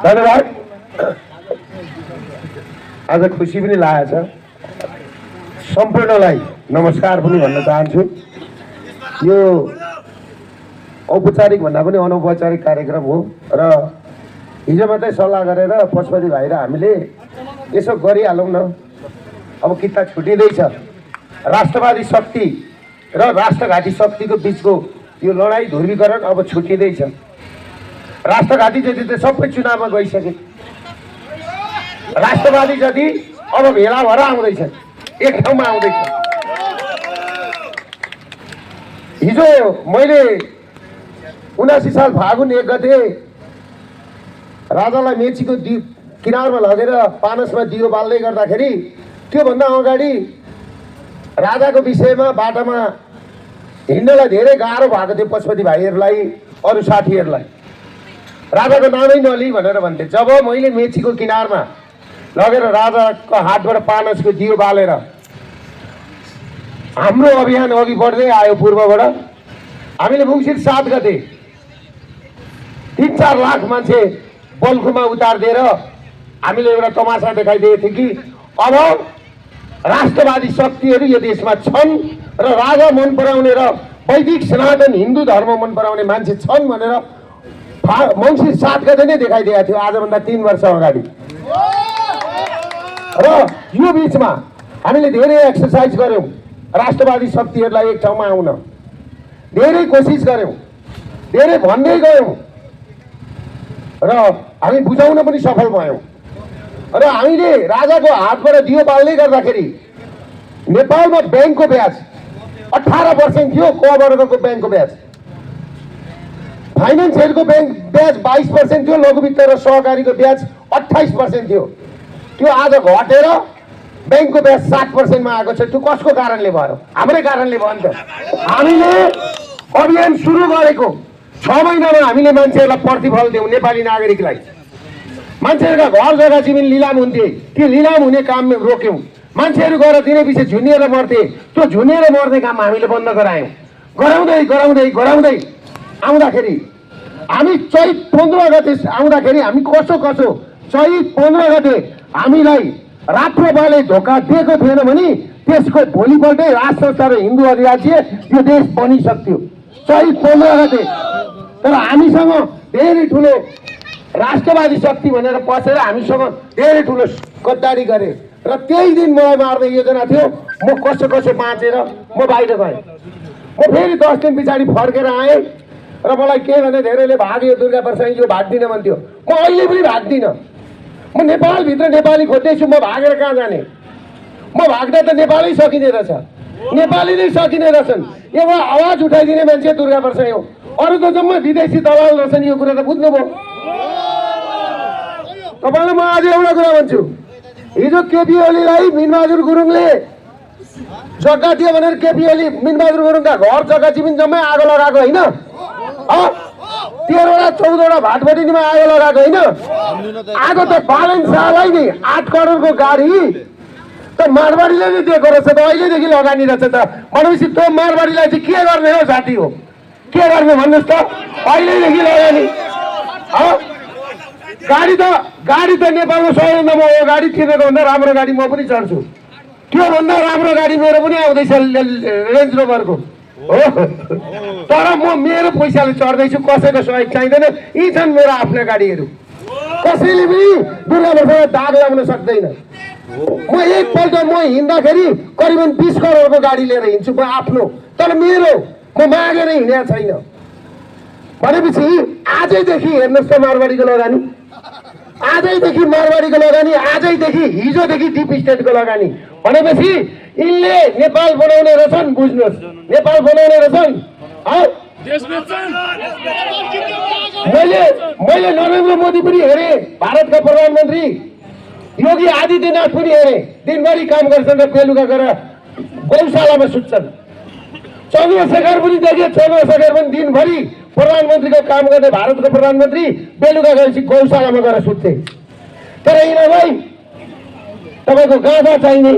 धन्यवाद। आज खुसी पनि लागेको छ। सम्पूर्णलाई नमस्कार पनि भन्न चाहन्छु। यो औपचारिक भन्दा पनि अनौपचारिक कार्यक्रम हो र हिजो मात्रै सल्लाह गरेर पशुपति भाइ र हामीले यसो गरिहालौँ न। अब किता छुटिँदैछ। राष्ट्रवादी शक्ति र राष्ट्रघाती शक्तिको बिचको यो लडाईँ ध्रुवीकरण अब छुटिँदैछ। राष्ट्रघाती जति त सबै चुनावमा गइसके, राष्ट्रवादी जति अब भेला भएर आउँदैछ, एक ठाउँमा आउँदैछ। हिजो मैले 79 साल फागुन 1 गते राजालाई मेचीको किनारमा लगेर पानसमा दियो बाल्दै गर्दाखेरि त्योभन्दा अगाडि राजाको विषयमा बाटोमा हिँड्नलाई धेरै गाह्रो भएको थियो पशुपति भाइहरूलाई, अरू साथीहरूलाई। राजाको नामै नलि भनेर भन्थे। जब मैले मेचीको किनारमा लगेर राजाको हातबाट पानसको दियो बालेर हाम्रो अभियान अघि बढ्दै आयो पूर्वबाट, हामीले मुङ्सिर 7 गते 3-4 लाख मान्छे बल्खुमा उतारिदिएर हामीले एउटा तमासा देखाइदिएको थियो कि अब राष्ट्रवादी शक्तिहरू यो देशमा छन् र राजा मन पराउने र वैदिक सनातन हिन्दू धर्म मन पराउने मान्छे छन् भनेर मङ्सिर 7 गते नै देखाइदिएको थियो, आजभन्दा 3 वर्ष अगाडि। र यो बिचमा हामीले धेरै एक्सर्साइज गऱ्यौँ, राष्ट्रवादी शक्तिहरूलाई एक ठाउँमा आउन धेरै कोसिस गऱ्यौँ, धेरै भन्दै गयौँ र हामी बुझाउन पनि सफल भयौँ। र हामीले राजाको हातबाट दियो बाल्दै गर्दाखेरि नेपालमा ब्याङ्कको ब्याज 18% थियो, क वर्गको ब्याङ्कको ब्याज, फाइनेन्सियलको ब्याज 22% थियो, लघु वित्त र सहकारीको ब्याज 28% थियो। त्यो आज घटेर ब्याङ्कको ब्याज 7% मा आएको छ। त्यो कसको कारणले भयो? हाम्रै कारणले भयो नि त। हामीले अभियान सुरु गरेको 6 महिनामा हामीले मान्छेहरूलाई प्रतिफल दियौँ, नेपाली नागरिकलाई। मान्छेहरूका घर जग्गा जमिन लिलाम हुन्थे, त्यो लिलाम हुने काम रोक्यौँ। मान्छेहरू गएर दिने पछि झुनिएर मर्थे, त्यो झुनिएर मर्ने काम हामीले बन्द गरायौँ। गराउँदै गराउँदै गराउँदै आउँदाखेरि हामी चैत 15 गते आउँदाखेरि हामी कसो चैत 15 गते हामीलाई राष्ट्रवादले धोका दिएको थिएन भने त्यसको भोलिपल्टै राष्ट्र संस्था र हिन्दू अधिराज्य यो देश बनिसक्थ्यो, चैत 15 गते। तर हामीसँग धेरै ठुलो राष्ट्रवादी शक्ति भनेर पसेर हामीसँग धेरै ठुलो गद्दारी गरे र त्यही दिन मलाई मार्ने योजना थियो। म कसो बाँचेर म बाहिर गएँ। म फेरि 10 दिन पछाडि फर्केर आएँ र मलाई के भने धेरैले भाग्यो दुर्गा प्रसादजी भाग्दिनँ भन्थ्यो। म अहिले पनि भाग्दिनँ। म नेपालभित्र नेपाली खोज्दैछु, म भागेर कहाँ जाने? म भाग्दा त नेपालै सकिने रहेछ, नेपाली नै सकिने रहेछन्। एउटा आवाज उठाइदिने मान्छे दुर्गा प्रसाद हो, अरू त जम्मै विदेशी दलाल रहेछन्। यो कुरा त बुझ्नुभयो? तपाईँलाई म आज एउटा कुरा भन्छु। हिजो केपी ओलीलाई मिनबहादुर गुरुङले जग्गा दियो भनेर केपी ओली मिनबहादुर गुरुङका घर जग्गा जमिन जम्मै आगो लगाएको होइन? 13वटा 14वटा भाटबटिनीमा आगो लगाएको होइन? आगो त बालन शाहलाई नि 8 करोडको गाडी त मारवाडीले नै दिएको रहेछ त, अहिलेदेखि लगानी रहेछ त। भनेपछि त्यो मारवाडीलाई चाहिँ के गर्ने हो साथी हो? के गर्ने भन्नुहोस् त? अहिलेदेखि लगानी। गाडी त नेपालमा सबैभन्दा म यो गाडी किनेको भन्दा राम्रो गाडी म पनि चढ्छु। त्योभन्दा राम्रो गाडी मेरो पनि आउँदैछ, रेन्ज रोभरको हो। तर म मेरो पैसाले चढ्दैछु, कसैको सहयोग चाहिँदैन। यी छन् मेरो आफ्ना गाडीहरू। कसैले पनि दुर्गा प्रसादलाई दाग लगाउन सक्दैन। म एकपल्ट म हिँड्दाखेरि करिबन 20 करोडको गाडी लिएर हिँड्छु म आफ्नो, तर मेरो, म मागेर हिँडेको छैन। भनेपछि आजैदेखि हेर्नुहोस् त मारवाडीको लगानी, आजैदेखि मारवाडीको लगानी, आजैदेखि हिजोदेखि डिप स्टेटको लगानी। भनेपछि यिनले नेपाल बनाउने रहेछन्। बुझ्नुहोस्, नेपाल बनाउने रहेछन्। मैले नरेन्द्र मोदी पनि हेरेँ, भारतका प्रधानमन्त्री योगी आदित्यनाथ पनि हेरेँ। दिनभरि काम गर्छन् र बेलुका गएर गौशालामा सुत्छन्। चन्द्रशेखर पनि देखेँ, चन्द्रशेखर पनि दिनभरि प्रधानमन्त्रीको काम गर्ने भारतको प्रधानमन्त्री बेलुका गएपछि गौशालामा गएर सुत्थे। तर यिनीहरूलाई तपाईँको गाँजा चाहिने,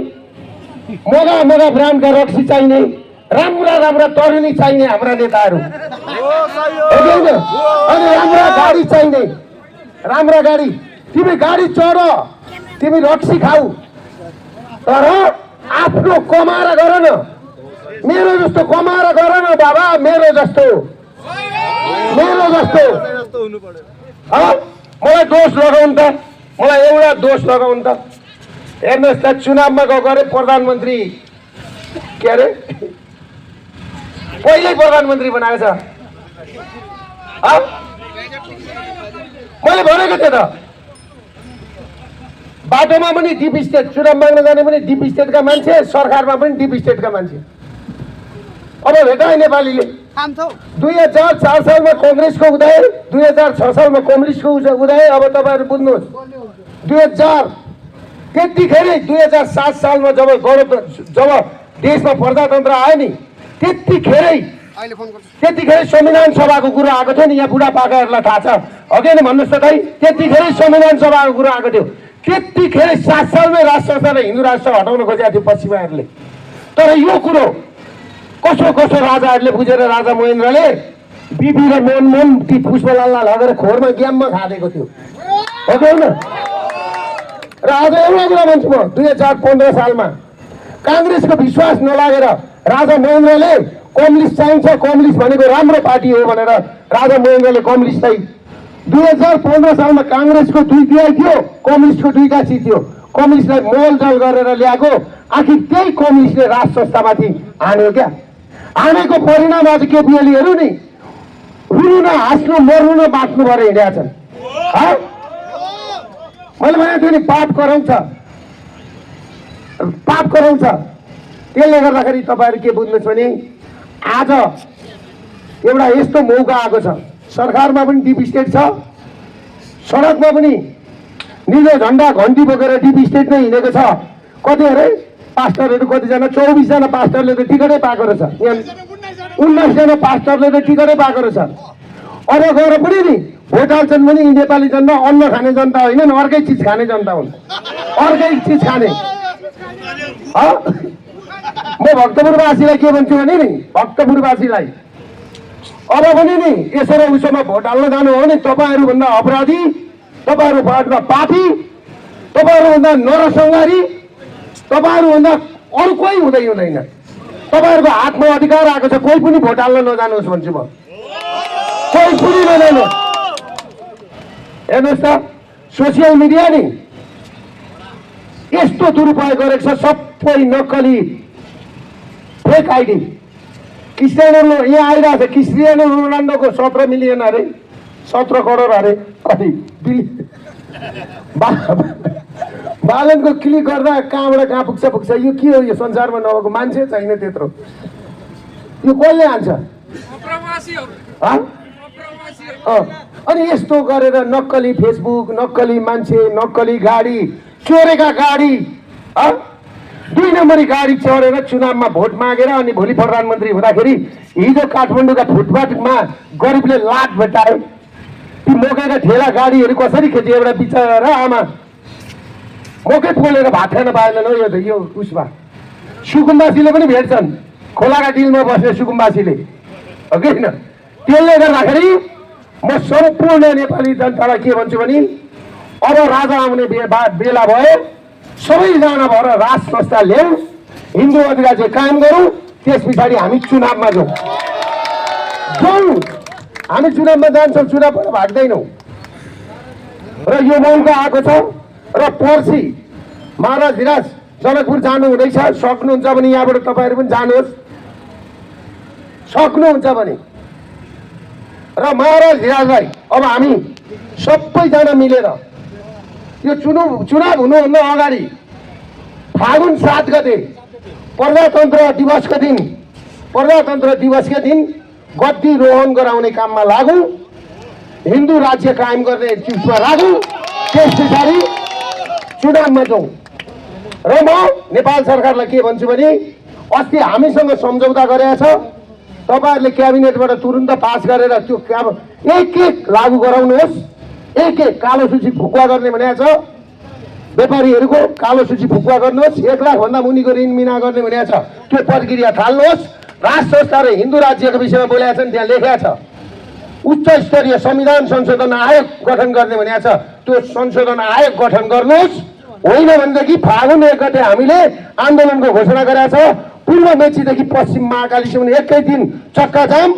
मगा ब्रान्डका रक्सी चाहिने, राम्रा तरुनी चाहिने हाम्रा नेताहरू। अनि राम्रा गाडी चाहिने, राम्रा गाडी। तिमी गाडी चढ, तिमी रक्सी खाऊ, तर आफ्नो कमाएर गर न। मेरो जस्तो कमाएर गर न बाबा, मेरो जस्तो मलाई दोष लगाउनु त, मलाई एउटा दोष लगाउनु त। हेर्नुहोस् त, चुनावमा गएको अरे प्रधानमन्त्री, के अरे पहिल्यै प्रधानमन्त्री बनाएको छ। मैले भनेको थिएँ त, बाटोमा पनि डिप स्टेट, चुनाव माग्न जाने पनि डिप स्टेटका मान्छे, सरकारमा पनि डिप स्टेटका मान्छे। अब भेटाए नेपालीले 2004 सालमा कङ्ग्रेसको उदय, 2006 सालमा कम्युनिस्टको उदय। अब तपाईँहरू बुझ्नुहोस्, 2000 त्यतिखेरै 2007 सालमा जब देशमा प्रजातन्त्र आयो नि, त्यतिखेरै संविधान सभाको कुरो आएको थियो नि। यहाँ बुढापाकाहरूलाई थाहा छ अघि नै भन्नुहोस् त दाइ, त्यतिखेरै संविधान सभाको कुरो आएको थियो। त्यतिखेरै 7 सालमै राष्ट्र संस्थालाई हिन्दू राष्ट्र हटाउन खोजेको थियो पश्चिमाहरूले। तर यो कुरो कसो राजाहरूले बुझेर राजा महेन्द्रले बिबी र मोहन ती पुष्पलाललाई लगेर खोरमा ग्याममा खाँदेको थियो, हो कि होइन? र आज एउटा कुरा भन्छु म, 2015 सालमा काङ्ग्रेसको विश्वास नलागेर राजा महेन्द्रले कम्युनिस्ट चाहिन्छ, कम्युनिस्ट भनेको राम्रो पार्टी हो भनेर राजा महेन्द्रले कम्युनिस्टलाई 2015 सालमा काङ्ग्रेसको 2 तिहाई थियो, कम्युनिस्टको 2 काछी थियो। कम्युनिस्टलाई मोलजल गरेर ल्याएको, आखिर त्यही कम्युनिस्टले राष्ट्र संस्थामाथि हान्यो क्या। हानेको परिणाम आज केपिएलीहरू नि रुनु न, हाँस्नु, मर्नु न, बाँच्नु भएर हिँडेका छन्। मैले भनेको थिएँ नि, पाप कराउँछ। त्यसले गर्दाखेरि तपाईँहरू के बुझ्नुहोस् भने आज एउटा यस्तो मौका आएको छ। सरकारमा पनि डिप स्टेट छ, सडकमा पनि निलो झन्डा घन्टी बोकेर डिप स्टेट नै हिँडेको छ। कति अरे पास्टरहरू, कतिजना 24 जना पास्टरले त टिकटै पाएको रहेछ। यहाँ 19 जना पास्टरले त टिकटै पाएको रहेछ। अब गएर पनि नि भोट हाल्छन् भने यी नेपाली जनता अन्न खाने जनता होइनन्, अर्कै चिज खाने जनता हुन्, अर्कै चिज खाने। म भक्तपुरवासीलाई के भन्छु भने नि, भक्तपुरवासीलाई अब पनि नि यसो र उसोमा भोट हाल्न जानु हो भने तपाईँहरूभन्दा अपराधी, तपाईँहरूभन्दा पापी, तपाईँहरूभन्दा नरसंहारी, तपाईँहरूभन्दा अरू कोही हुँदैन। तपाईँहरूको हातमा अधिकार आएको छ, कोही पनि भोट हाल्न नजानुहोस् भन्छु म, कोही पनि नजानुहोस्। हेर्नुहोस् त, सोसियल मिडिया नि यस्तो दुरुपयोग गरेको छ, सबै नक्कली फेक आइडी। क्रिस्टियानो यहाँ आइरहेको छ, क्रिस्टियानो रोनाल्डोको 17 मिलियन अरे, 17 करोड अरे, कति बालनको क्लिक गर्दा कहाँबाट कहाँ पुग्छ। यो के हो? यो संसारमा नभएको मान्छे छैन त्यत्रो। यो कसले हान्छ? अनि यस्तो गरेर नक्कली फेसबुक, नक्कली मान्छे, नक्कली गाडी, चोरेका गाडी, 2 नम्बरी गाडी चढेर चुनावमा भोट मागेर अनि भोलि प्रधानमन्त्री हुँदाखेरि हिजो काठमाडौँका फुटपाथमा गरिबले लाट भेटायो। ती मोकेका ठेला गाडीहरू कसरी खेच्यो? एउटा बिचरा आमा मोकै पोलेर भात खान पाएन हो। यो उसमा सुकुम्बासीले पनि भेट्छन्, खोलाका डिलमा बस्ने सुकुम्बासीले, हो कि होइन? त्यसले गर्दाखेरि म सम्पूर्ण नेपाली जनतालाई के भन्छु भने अब राजा आउने बेला भयो। सबैजना भएर राज संस्था ल्याउँ, हिन्दू अधिराज्य कायम गरौँ, त्यस पछाडि हामी चुनावमा जाउँ। हामी चुनावमा जान्छौँ, चुनावबाट भाग्दैनौँ। र यो मौका आएको छ र पर्सि महाराज धिराज जनकपुर जानु हुँदैछ। सक्नुहुन्छ भने यहाँबाट तपाईँहरू पनि जानुहोस्, सक्नुहुन्छ भने। र महाराज धिराजलाई अब हामी सबैजना मिलेर यो चुनाव हुनुभन्दा अगाडि फागुन 7 गते प्रजातन्त्र दिवसका दिन गद्दी रोहन गराउने काममा लागौँ, हिन्दू राज्य कायम गर्ने चिजमा लागौँ, त्यस पछाडि चुनावमा जाउँ। र म नेपाल सरकारलाई के भन्छु भने अस्ति हामीसँग सम्झौता गरेका छ, तपाईँहरूले क्याबिनेटबाट तुरुन्त पास गरेर त्यो एक लागू गराउनुहोस्। एक कालो सूची फुकुवा गर्ने भनेको छ, व्यापारीहरूको कालो सूची फुकुवा गर्नुहोस्। 1 लाखभन्दा मुनिको ऋण मिना गर्ने भनेको छ, त्यो प्रक्रिया थाल्नुहोस्। राज संस्था र हिन्दू राज्यको विषयमा बोलेका छन्, त्यहाँ लेखेका छ। उच्च स्तरीय संविधान संशोधन आयोग गठन गर्ने भनेको छ। त्यो संशोधन आयोग गठन गर्नुहोस्, होइन भनेदेखि फागुन 1 गते हामीले आन्दोलनको घोषणा गरेका छ। पूर्व मेचीदेखि पश्चिम महाकालीसम्म एकै दिन चक्काजाम।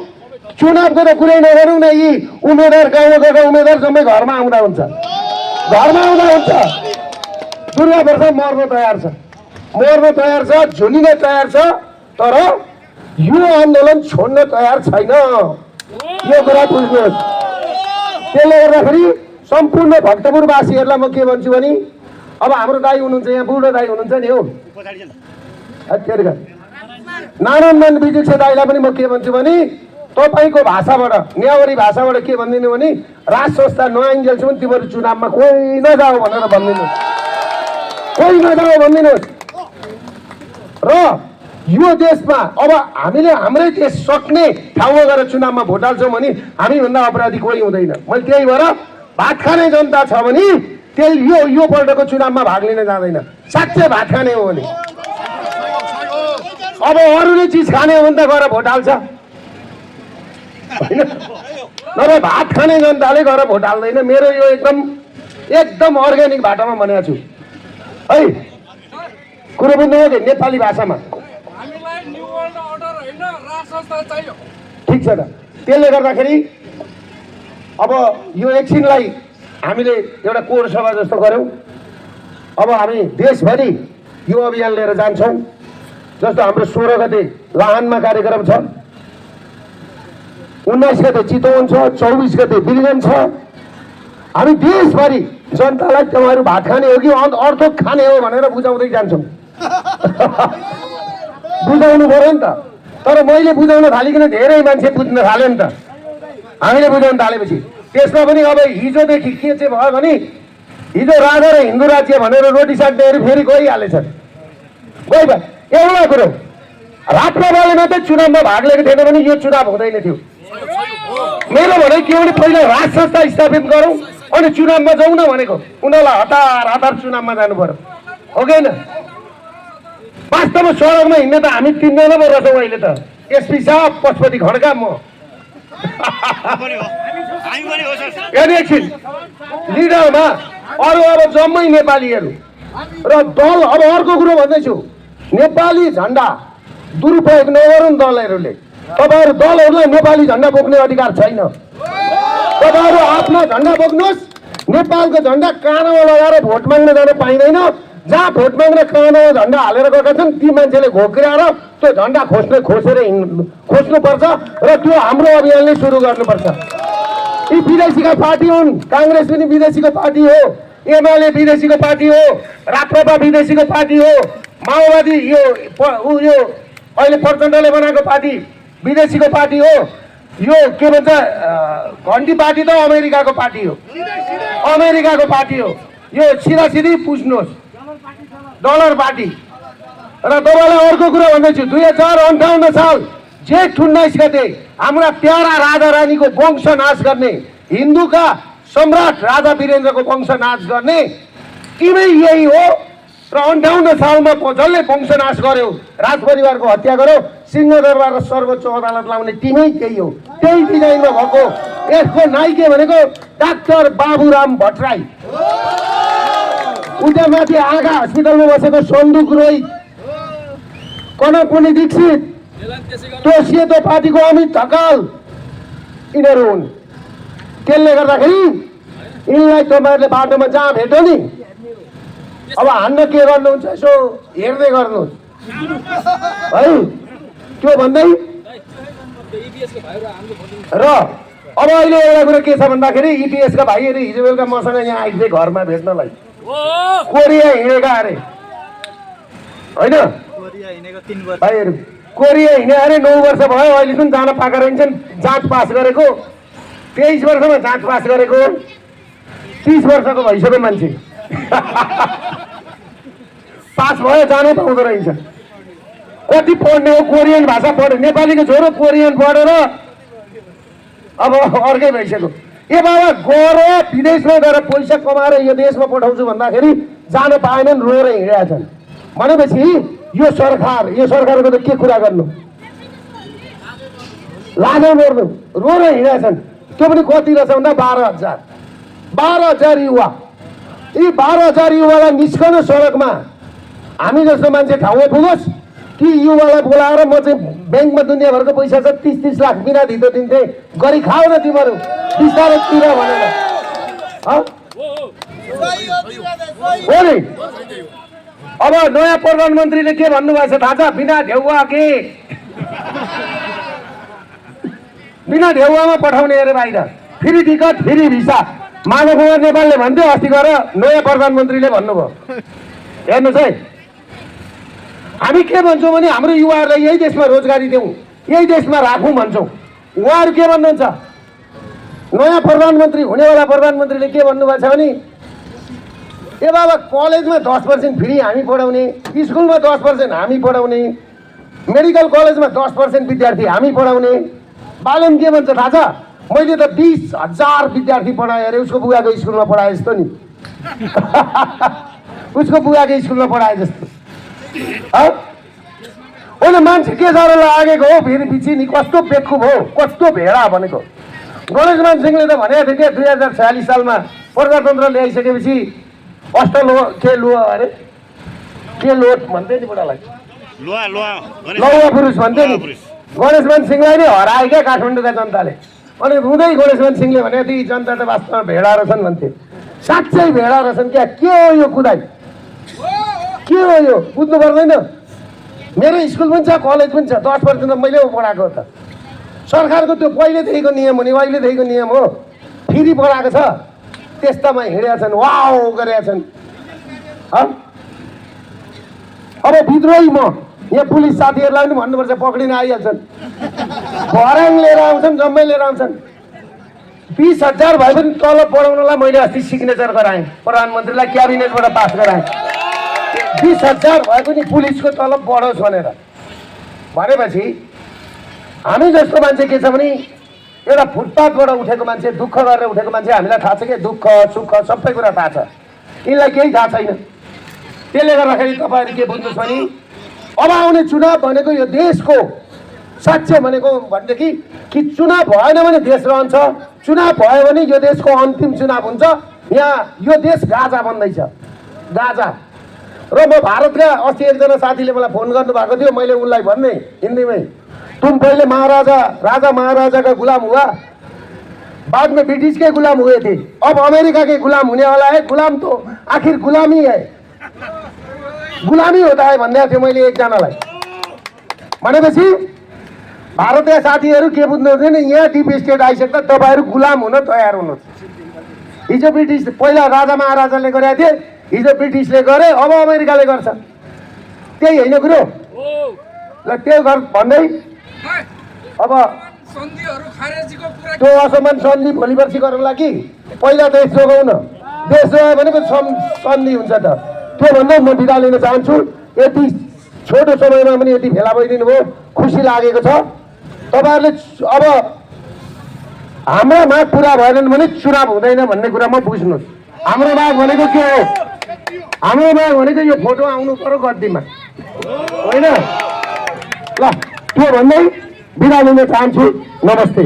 चुनावको त कुरै नगरौँ न, यी उम्मेदवार गाउँमा गएका उम्मेदवार जम्मै घरमा आउँदा हुन्छ, घरमा आउँदा हुन्छ। दुर्गा प्रसाद मर्न तयार छ, मर्न तयार छ, झुलिन तयार छ, तर यो आन्दोलन छोड्न तयार छैन। यो कुरा बुझ्नुहोस्। त्यसले गर्दाखेरि सम्पूर्ण भक्तपुरवासीहरूलाई म के भन्छु भने, अब हाम्रो दाइ हुनुहुन्छ यहाँ, बुढो दाइ हुनुहुन्छ नि हो, नारायण विजुक्ष दाइलाई पनि म के भन्छु भने, तपाईँको भाषाबाट, नेवारी भाषाबाट के भनिदिनु भने, राज संस्था नआइन्जेलसम्म तिमीहरू चुनावमा कोही नजाऊ भनेर भनिदिनुहोस्, कोही नजाऊ भनिदिनुहोस्। र यो देशमा अब हामीले हाम्रै देश सक्ने ठाउँमा गएर चुनावमा भोट हाल्छौँ भने हामीभन्दा अपराधी कोही हुँदैन। मैले त्यही भएर भात खाने जनता छ भने त्यसले यो पल्टको चुनावमा भाग लिन जाँदैन, साँच्चै भात खाने हो भने। अब अरूले चिज खाने हो भने त गएर भोट हाल्छ होइन, नभए भात खाने जनताले गएर भोट हाल्दैन। मेरो यो एकदम अर्ग्यानिक बाटोमा भनेको छु है। कुरो बुझ्नुभयो कि नेपाली भाषामा ठिक छ त। त्यसले गर्दाखेरि अब यो एकछिनलाई हामीले एउटा कोर सभा जस्तो गऱ्यौँ। अब हामी देशभरि यो अभियान लिएर जान्छौँ। जस्तो हाम्रो 16 गते लाहानमा कार्यक्रम छ, 19 गते चितवन छ, 24 गते बिरगञ्ज छ। हामी देशभरि जनतालाई तपाईँहरू भात खाने हो कि अर्थोक खाने हो भनेर बुझाउँदै जान्छौँ। बुझाउनु पर्यो नि त। तर मैले बुझाउन थालिकन धेरै मान्छे बुझ्न थाल्यो नि त, हामीले बुझाउन थालेपछि। त्यसमा पनि अब हिजोदेखि के चाहिँ भयो भने, हिजो राजा र हिन्दू राज्य भनेर रोटी साट्नेहरू फेरि गइहालेछन्। गइ भयो। एउटा कुरो, राप्रपाले मात्रै चुनावमा भाग लिएको थिएन भने यो चुनाव हुँदैन थियो। मेरो भनाइ के भने, पहिला राज संस्था स्थापित गरौँ अनि चुनावमा जाउँ न भनेको। उनीहरूलाई हतार हतार चुनावमा जानु पर्यो, हो कि होइन? वास्तवमा सडकमा हिँड्न त हामी 3 जना पो रहेछौँ अहिले त। एसपी साहब, पशुपति खड्का, म। एकछिन लिडरमा अरू अब जम्मै नेपालीहरू र दल। अब अर्को कुरो भन्दैछु, नेपाली झन्डा दुरुपयोग नगरौँ दलहरूले। तपाईँहरू दलहरूलाई नेपाली झन्डा बोक्ने अधिकार छैन। तपाईँहरू आफ्नो झन्डा बोक्नुहोस्। नेपालको झन्डा कानमा लगाएर भोट माग्न जान पाइँदैन। जहाँ भोट माग्न कानमा झन्डा हालेर गएका छन् ती मान्छेले घोक्रिएर त्यो झन्डा खोज्नुपर्छ र त्यो हाम्रो अभियानले सुरु गर्नुपर्छ। यी विदेशीका पार्टी हुन्, काङ्ग्रेस पनि विदेशीको पार्टी हो, एमाले विदेशीको पार्टी हो, राप्रपा विदेशीको पार्टी हो, माओवादी यो अहिले प्रचण्डले बनाएको पार्टी विदेशीको पार्टी हो। यो के भन्छ, घन्टी पार्टी त अमेरिकाको पार्टी हो, अमेरिकाको पार्टी हो। यो सिधा सिधी पुछ्नुहोस्, डलर पार्टी। र तपाईँलाई अर्को कुरा भन्दैछु, 2058 साल जेठ 19 गते हाम्रा प्यारा राजा रानीको वंश नाश गर्ने, हिन्दूका सम्राट राजा वीरेन्द्रको वंश नाश गर्ने तिमी यही हो। र 58 सालमा जसले वंश नाश गर्यो, राजपरिवारको हत्या गर्यो, सिंहदरबार र सर्वोच्च अदालत लाउने तिमी त्यही हो। त्यही डिजाइनमा भएको यसको नाइके भनेको डाक्टर बाबुराम भट्टराई। उता माथि आगा हस्पिटलमा बसेको सन्दुक रोहित, कनकपुनी दीक्षित, त्यो सेतो पार्टीको अमित ढकाल, यिनीहरू हुन्। त्यसले गर्दाखेरि यिनलाई तपाईँहरूले बाटोमा जहाँ भेट्यो नि, अब हान्न के गर्नुहुन्छ यसो हेर्दै गर्नुहोस् है। त्यो भन्दै र अब अहिले एउटा कुरा के छ भन्दाखेरि, इपिएसका भाइहरू हिजो बेलुका मसँग यहाँ आइदिए घरमा भेट्नलाई। कोरिया हिँडेका अरे होइन भाइहरू, कोरिया हिँडे अरे 9 वर्ष भयो, अहिलेसम्म जान पाएका रहन्छन्। जाँच पास गरेको 23 वर्षमा जाँच पास गरेको 30 वर्षको भइसक्यो मान्छे पास भयो, जानै पाउँदो रहेछ। कति पढ्ने हो, कोरियन भाषा पढ्यो, नेपालीको छोरो कोरियन पढेर अब अर्कै भइसक्यो। ए बाबा गएर विदेशमा गएर पैसा कमाएर यो देशमा पठाउँछु भन्दाखेरि जान पाएनन्, रोएर हिँडेका छन्। भनेपछि यो सरकारको त के कुरा गर्नु, लाजै गर्नु, रोएर हिँडेका छन्। त्यो पनि कति रहेछ भन्दा 12,000 युवा। यी 12,000 युवालाई निस्कन सडकमा हामी जस्तो मान्छे ठाउँमा पुगोस् कि युवालाई बोलाएर म चाहिँ ब्याङ्कमा दुनियाँभरको पैसा छ 30 लाख बिना धितो दिन्थे, गरी खाऊ न तिमीहरू बिस्तारै तिर भनेर। हो नि? अब नयाँ प्रधानमन्त्रीले के भन्नुभएको छ थाहा छ? बिना ढेउवा के बिना ढेउवामा पठाउने अरे बाहिर, फेरि टिकट फेरि भिसा। माधव कुमार नेपालले भन्थ्यो अस्ति गएर, नयाँ प्रधानमन्त्रीले भन्नुभयो। हेर्नुहोस् है, हामी के भन्छौँ भने हाम्रो युवाहरूलाई यही देशमा रोजगारी देऊ, यही देशमा राखौँ भन्छौँ। उहाँहरू के भन्नुहुन्छ? नयाँ प्रधानमन्त्री हुनेवाला प्रधानमन्त्रीले के भन्नुभएको छ भने ए बाबा कलेजमा 10% फ्री हामी पढाउने, स्कुलमा 10% हामी पढाउने, मेडिकल कलेजमा 10% विद्यार्थी हामी पढाउने। बालन के भन्छ थाहा छ? मैले त 20,000 विद्यार्थी पढाएँ अरे, उसको बुवाको स्कुलमा पढाए जस्तो नि। उसको बुवाको स्कुलमा पढाए जस्तो। उसले मान्छे के गरेर लागेको हो फेरि पछि नि, कस्तो बेकुब हो, कस्तो भेडा भनेको। गणेशमान सिंहले त भनेको थियो कि 2046 सालमा प्रजातन्त्र ल्याइसकेपछि अष्टलो के लुवा अरे के लोट भन्थे नि बुढालाई, लौवा पुरुष भन्थे नि। गणेशमान सिंहलाई नै हराए क्या काठमाडौँका जनताले। अनि रुँदै गणेशमान सिंहले भने ती जनता त वास्तवमा भेडा रहेछन् भन्थे। साँच्चै भेडा रहेछन् क्या? के हो यो कुदाइ? के हो यो? बुझ्नु पर्दैन? मेरो स्कुल पनि छ, कलेज पनि छ, 10% मैले पढाएको त। सरकारको त्यो पहिलेदेखिको नियम हो नि, अहिलेदेखिको नियम हो। फेरि पढाएको छ, त्यस्तामा हिँडेका छन्, वाउ गरेका छन्। अब विद्रोही म यहाँ पुलिस साथीहरूलाई पनि भन्नुपर्छ, पक्रिन आइहाल्छन्। भर्याङ लिएर आउँछन्, जम्मै लिएर आउँछन्। 20,000 भए पनि तलब पढाउनलाई मैले अस्ति सिग्नेचर गराएँ, प्रधानमन्त्रीलाई क्याबिनेटबाट पास गराएँ। 20,000 भए पनि पुलिसको तलब बढोस् भनेर भनेपछि हामी जस्तो मान्छे के छ भने एउटा फुटपाथबाट उठेको मान्छे, दुःख गरेर उठेको मान्छे, हामीलाई थाहा छ कि दुःख सुख सबै कुरा थाहा छ, यिनलाई केही थाहा छैन। त्यसले गर्दाखेरि तपाईँहरू के बुझ्नुहोस् भने अब आउने चुनाव भनेको यो देशको साँच्चै भनेको भनेदेखि कि चुनाव भएन भने देश रहन्छ, चुनाव भयो भने यो देशको अन्तिम चुनाव हुन्छ। यहाँ यो देश गाजा बन्दैछ, गाजा। र म भारतका अस्ति एकजना साथीले मलाई फोन गर्नुभएको थियो, मैले उनलाई भन्ने हिन्दीमै, तुम पहले राजा महाराजा का गुलाम हुआ, बाद में ब्रिटिश के गुलाम हुए थे, अब अमेरिका के गुलाम होने वाला है। गुलाम तो आखिर गुलामी है, गुलामी होता है भन्ने थियो मैले एकजनालाई। भनेपछि भारतीय साथीहरू के बुझ्नुहुन्छ नि, यहाँ डिप स्टेट आइसक्दा तपाईँहरू गुलाम हुन तयार हुनुहोस्। हिजो ब्रिटिस पहिला राजा महाराजाले गरेका थिए, हिजो ब्रिटिसले गरे, अब अमेरिकाले गर्छ। त्यही होइन कुरो? ल त्यो गर भन्दै अब त्यो असमान सन्धि भोलि पर्सि गरौँला कि पहिला देश जोगाउन, देश जोगायो भने पनि सन्धि हुन्छ त। त्यो भन्दै म बिदा लिन चाहन्छु। यति छोटो समयमा पनि यति भेला भइदिनु भयो, खुसी लागेको छ। तपाईँहरूले अब हाम्रा माग पुरा भएनन् भने चुनाव हुँदैन भन्ने कुरा म बुझ्नुहोस्। हाम्रो माग भनेको के हो? हाम्रो माग भनेको यो फोटो आउनु पर्यो गद्दीमा, होइन? ल त्यो भन्दै बिदा लिन चाहन्छु। नमस्ते।